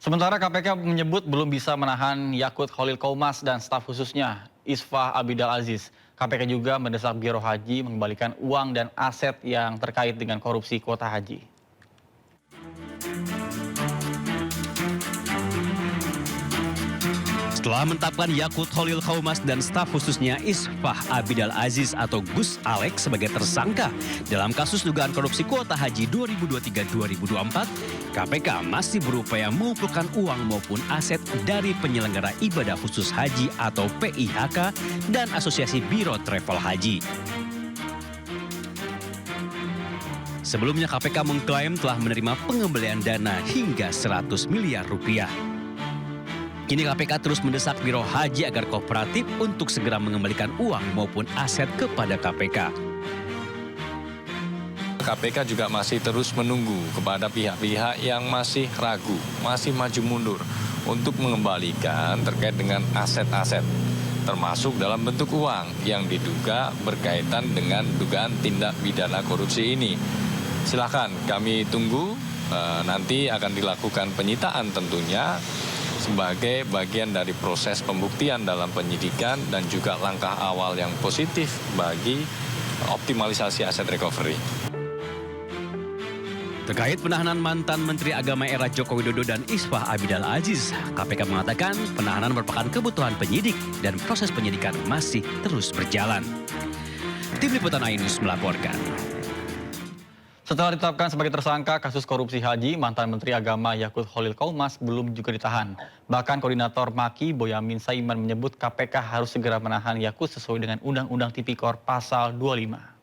Sementara KPK menyebut belum bisa menahan Yakut Khalil Qaumas dan staf khususnya Isfah Abidal Aziz. KPK juga mendesak Biro Haji mengembalikan uang dan aset yang terkait dengan korupsi kuota haji. Setelah menetapkan Yakut Khalil Qaumas dan staf khususnya Isfah Abidal Aziz atau Gus Alex sebagai tersangka dalam kasus dugaan korupsi kuota haji 2023-2024, KPK masih berupaya mengumpulkan uang maupun aset dari penyelenggara ibadah khusus haji atau PIHK dan Asosiasi Biro Travel Haji. Sebelumnya KPK mengklaim telah menerima pengembalian dana hingga 100 miliar rupiah. Kini KPK terus mendesak Biro Haji agar kooperatif untuk segera mengembalikan uang maupun aset kepada KPK. KPK juga masih terus menunggu kepada pihak-pihak yang masih ragu, masih maju mundur untuk mengembalikan terkait dengan aset-aset, termasuk dalam bentuk uang yang diduga berkaitan dengan dugaan tindak pidana korupsi ini. Silakan kami tunggu, nanti akan dilakukan penyitaan tentunya sebagai bagian dari proses pembuktian dalam penyidikan dan juga langkah awal yang positif bagi optimalisasi aset recovery. Terkait penahanan mantan Menteri Agama era Joko Widodo dan Isfah Abidal Aziz, KPK mengatakan penahanan merupakan kebutuhan penyidik dan proses penyidikan masih terus berjalan. Tim Liputan Ainus melaporkan. Setelah ditetapkan sebagai tersangka kasus korupsi haji, mantan Menteri Agama Yakut Khalil Qaumas belum juga ditahan. Bahkan Koordinator Maki Boyamin Saiman menyebut KPK harus segera menahan Yakut sesuai dengan Undang-Undang Tipikor Pasal 25.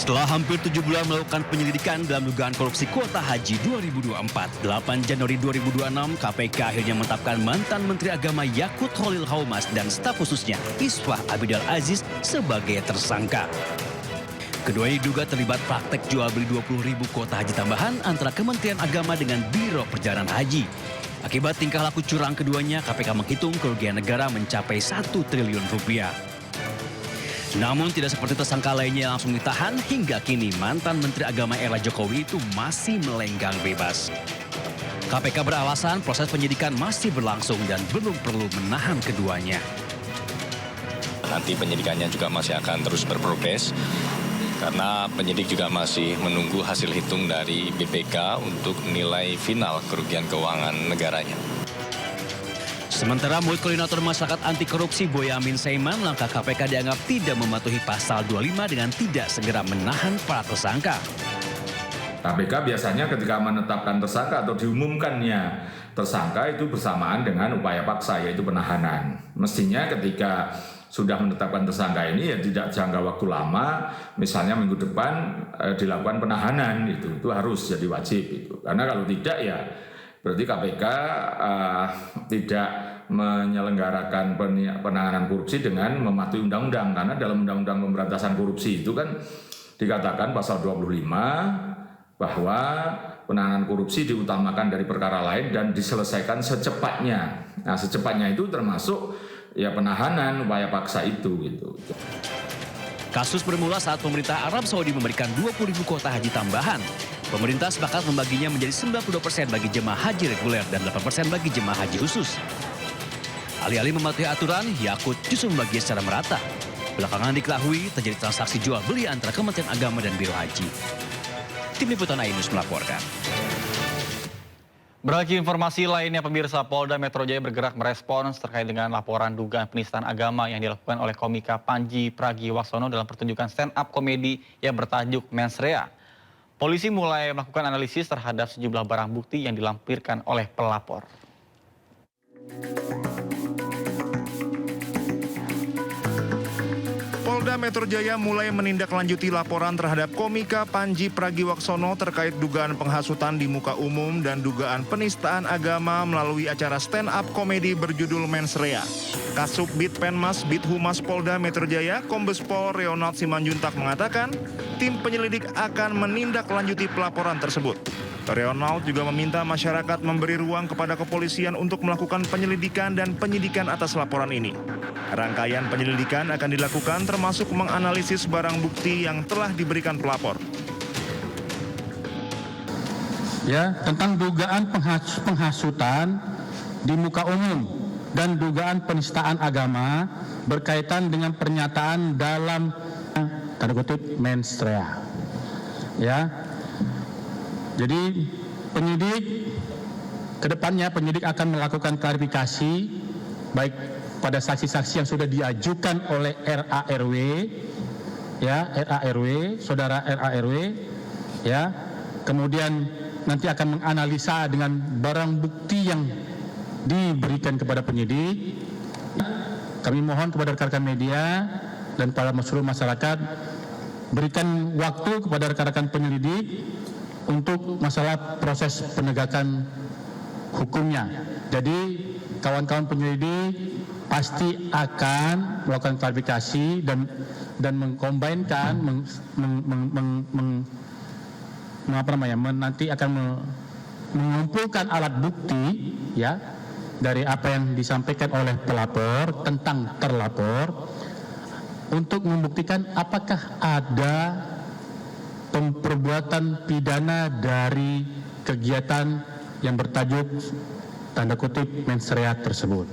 Setelah hampir 7 bulan melakukan penyelidikan dalam dugaan korupsi kuota haji 2024, 8 Januari 2026, KPK akhirnya menetapkan mantan Menteri Agama Yakut Khalil Qaumas dan staf khususnya Isfah Abidal Aziz sebagai tersangka. Keduanya diduga terlibat praktek jual beli 20.000 kuota haji tambahan antara Kementerian Agama dengan Biro Perjalanan Haji. Akibat tingkah laku curang keduanya, KPK menghitung kerugian negara mencapai 1 triliun rupiah. Namun tidak seperti tersangka lainnya yang langsung ditahan, hingga kini mantan Menteri Agama era Jokowi itu masih melenggang bebas. KPK beralasan proses penyidikan masih berlangsung dan belum perlu menahan keduanya. Nanti penyidikannya juga masih akan terus berprogres karena penyidik juga masih menunggu hasil hitung dari BPK untuk nilai final kerugian keuangan negaranya. Sementara menurut Koordinator Masyarakat Anti Korupsi Boyamin Saiman, langkah KPK dianggap tidak mematuhi pasal 25 dengan tidak segera menahan para tersangka. KPK biasanya ketika menetapkan tersangka atau diumumkannya tersangka itu bersamaan dengan upaya paksa, yaitu penahanan. Mestinya ketika sudah menetapkan tersangka ini ya tidak jangka waktu lama, misalnya minggu depan dilakukan penahanan, itu harus jadi wajib itu. Karena kalau tidak ya berarti KPK tidak menyelenggarakan penanganan korupsi dengan mematuhi undang-undang. Karena dalam Undang-Undang Pemberantasan Korupsi itu kan dikatakan pasal 25 bahwa penanganan korupsi diutamakan dari perkara lain dan diselesaikan secepatnya. Nah, secepatnya itu termasuk ya penahanan, upaya paksa itu gitu. Kasus bermula saat pemerintah Arab Saudi memberikan 20.000 kuota haji tambahan. Pemerintah sepakat membaginya menjadi 92% bagi jemaah haji reguler dan 8% bagi jemaah haji khusus. Alih-alih mematuhi aturan, Yakut justru membaginya secara merata. Belakangan diketahui terjadi transaksi jual beli antara Kementerian Agama dan Biro Haji. Tim Liputan Ainus melaporkan. Beralih informasi lainnya, pemirsa, Polda Metro Jaya bergerak merespons terkait dengan laporan dugaan penistaan agama yang dilakukan oleh komika Panji Pragiwaksono dalam pertunjukan stand-up komedi yang bertajuk Mensrea. Polisi mulai melakukan analisis terhadap sejumlah barang bukti yang dilampirkan oleh pelapor. Polda Metro Jaya mulai menindaklanjuti laporan terhadap komika Panji Pragiwaksono terkait dugaan penghasutan di muka umum dan dugaan penistaan agama melalui acara stand-up komedi berjudul Mensrea. Kasubdit Penmas Bit Humas Polda Metro Jaya, Kombes Pol Reonald Simanjuntak mengatakan, tim penyelidik akan menindaklanjuti pelaporan tersebut. Reonald juga meminta masyarakat memberi ruang kepada kepolisian untuk melakukan penyelidikan dan penyidikan atas laporan ini. Rangkaian penyelidikan akan dilakukan termasuk menganalisis barang bukti yang telah diberikan pelapor. ya, tentang dugaan penghasutan di muka umum dan dugaan penistaan agama berkaitan dengan pernyataan dalam tanda kutip mens rea. Ya. Jadi kedepannya penyidik akan melakukan klarifikasi baik pada saksi-saksi yang sudah diajukan oleh RARW, ya, RARW, saudara RARW, ya. Kemudian nanti akan menganalisa dengan barang bukti yang diberikan kepada penyidik. Kami mohon kepada rekan-rekan media dan para seluruh masyarakat berikan waktu kepada rekan-rekan penyelidik untuk masalah proses penegakan hukumnya. Jadi kawan-kawan penyelidik pasti akan melakukan klarifikasi dan mengkombinkan nanti akan mengumpulkan alat bukti, ya, dari apa yang disampaikan oleh pelapor tentang terlapor untuk membuktikan apakah ada perbuatan pidana dari kegiatan yang bertajuk tanda kutip mens rea tersebut.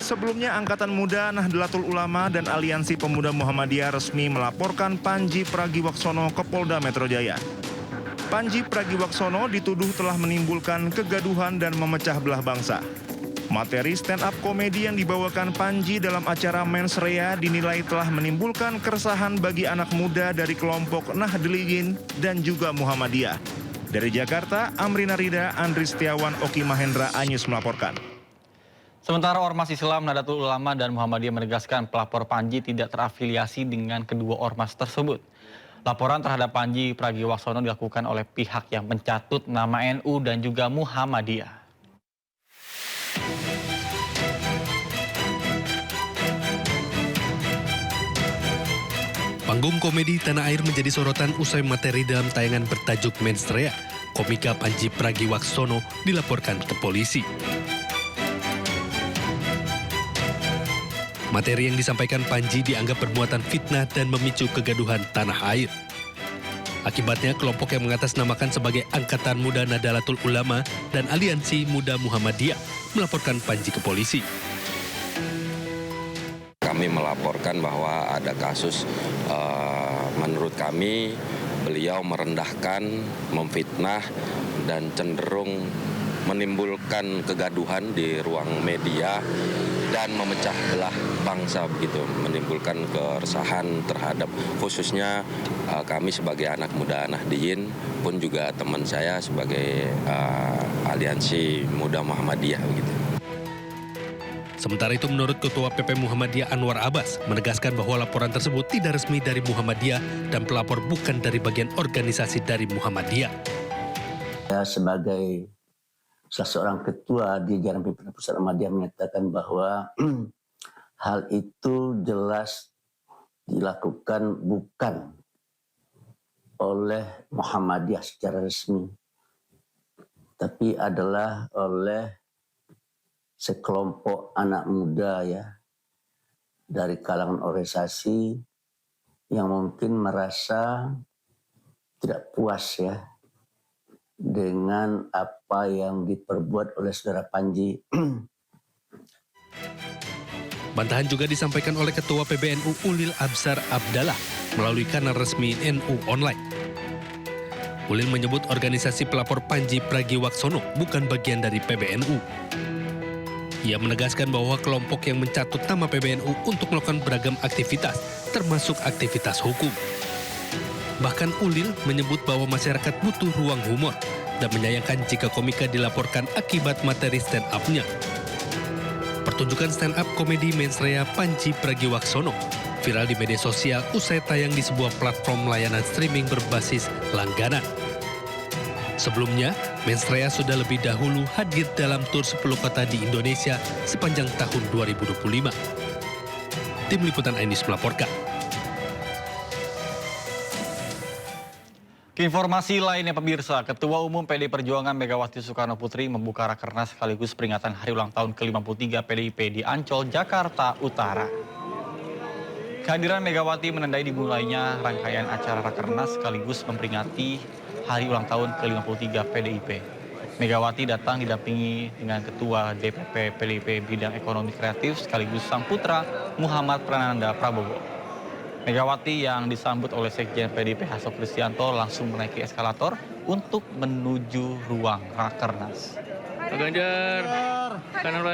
Sebelumnya, Angkatan Muda Nahdlatul Ulama dan Aliansi Pemuda Muhammadiyah resmi melaporkan Panji Pragiwaksono ke Polda Metro Jaya. Panji Pragiwaksono dituduh telah menimbulkan kegaduhan dan memecah belah bangsa. Materi stand-up komedi yang dibawakan Panji dalam acara mens rea dinilai telah menimbulkan keresahan bagi anak muda dari kelompok Nahdliyin dan juga Muhammadiyah. Dari Jakarta, Amrina Rida, Andri Setiawan, Oki Mahendra, Anyus melaporkan. Sementara Ormas Islam Nahdlatul Ulama dan Muhammadiyah menegaskan pelapor Panji tidak terafiliasi dengan kedua ormas tersebut. Laporan terhadap Panji Pragiwaksono dilakukan oleh pihak yang mencatut nama NU dan juga Muhammadiyah. Panggung komedi Tanah Air menjadi sorotan usai materi dalam tayangan bertajuk Mens Rea. Komika Panji Pragiwaksono dilaporkan ke polisi. Materi yang disampaikan Panji dianggap bermuatan fitnah dan memicu kegaduhan tanah air. Akibatnya kelompok yang mengatasnamakan sebagai Angkatan Muda Nahdlatul Ulama dan Aliansi Muda Muhammadiyah melaporkan Panji ke polisi. Kami melaporkan bahwa ada kasus, menurut kami beliau merendahkan, memfitnah, dan cenderung menimbulkan kegaduhan di ruang media dan memecah belah bangsa begitu, menimbulkan keresahan terhadap khususnya kami sebagai anak muda Nahdliyin pun juga teman saya sebagai Aliansi Muda Muhammadiyah begitu. Sementara itu menurut Ketua PP Muhammadiyah Anwar Abbas menegaskan bahwa laporan tersebut tidak resmi dari Muhammadiyah dan pelapor bukan dari bagian organisasi dari Muhammadiyah. Saya sebagai salah seorang ketua di jajaran pimpinan pusat Muhammadiyah menyatakan bahwa hal itu jelas dilakukan bukan oleh Muhammadiyah secara resmi, tapi adalah oleh sekelompok anak muda ya dari kalangan organisasi yang mungkin merasa tidak puas ya dengan apa yang diperbuat oleh saudara Panji. Bantahan juga disampaikan oleh Ketua PBNU Ulil Absar Abdallah melalui kanal resmi NU Online. Ulil menyebut organisasi pelapor Panji Pragiwaksono bukan bagian dari PBNU. Ia menegaskan bahwa kelompok yang mencatut nama PBNU untuk melakukan beragam aktivitas, termasuk aktivitas hukum. Bahkan Ulil menyebut bahwa masyarakat butuh ruang humor dan menyayangkan jika komika dilaporkan akibat materi stand-up-nya. Pertunjukan stand-up komedi mens rea Panji Pragiwaksono viral di media sosial usai tayang di sebuah platform layanan streaming berbasis langganan. Sebelumnya, mens rea sudah lebih dahulu hadir dalam tur 10 kota di Indonesia sepanjang tahun 2025. Tim Liputan Ainus melaporkan. Informasi lainnya pemirsa, Ketua Umum PDI Perjuangan Megawati Soekarno Putri membuka rakernas sekaligus peringatan hari ulang tahun ke-53 PDIP di Ancol, Jakarta Utara. Kehadiran Megawati menandai dimulainya rangkaian acara Rakernas sekaligus memperingati hari ulang tahun ke-53 PDIP. Megawati datang didampingi dengan Ketua DPP PDIP Bidang Ekonomi Kreatif sekaligus sang putra Muhammad Prananda Prabowo. Megawati yang disambut oleh Sekjen PDIP Hasto Kristianto langsung menaiki eskalator untuk menuju ruang Rakernas. Pak Ganjar, kanan